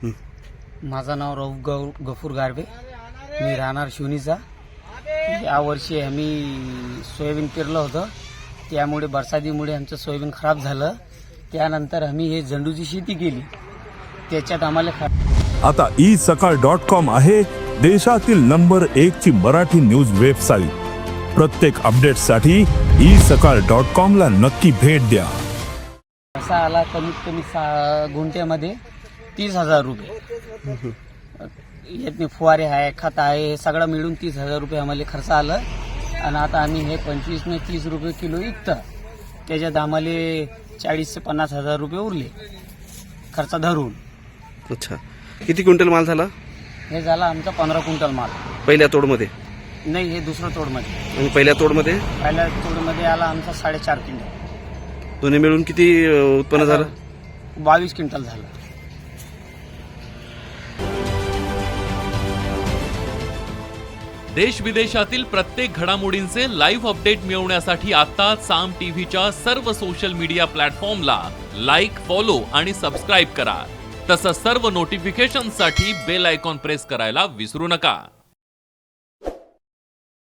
माझं नाव रऊफ गफूर गारबे, मी राहणार शिवनीचा। यावर्षी आम्ही सोयाबीन पेरलं होतं, त्यामुळे बरसातीमुळे आमचं सोयाबीन खराब झालं। त्यानंतर आम्ही हे झेंडूची शेती केली, त्याच्यात आम्हाला आता isakal.com आहे देशातील नंबर 1 ची मराठी न्यूज वेबसाईट। प्रत्येक अपडेटसाठी isakal.com ला नक्की भेट द्या। असा आला कमीत कमी 6 गुंठ्यामध्ये 30,000 रुपये। यातनी फुवारे आहे, खत आहे, हे सगळं मिळून 30,000 रुपये आम्हाला खर्च आलं। आणि आता आम्ही हे 25 ने 30 रुपये किलो विकतं, त्याच्यात आम्हाला 40 ते 50,000 रुपये उरले खर्च धरून। अच्छा, किती क्विंटल माल झाला? हे झाला आमचा 15 क्विंटल माल। पहिल्या तोडमध्ये? नाही, हे दुसऱ्या तोडमध्ये। आणि पहिल्या तोडमध्ये? पहिल्या तोडमध्ये आला आमचा 4.5 क्विंटल। दोन्ही मिळून किती उत्पन्न झालं? 22 क्विंटल झालं। देश विदेशातील प्रत्येक घडामोडींचे लाईव्ह अपडेट मिळवण्यासाठी आता साम टीव्हीच्या सर्व सोशल मीडिया प्लॅटफॉर्मला लाईक, फॉलो आणि सबस्क्राईब करा। तसंच सर्व नोटिफिकेशनसाठी बेल आयकॉन प्रेस करायला विसरू नका।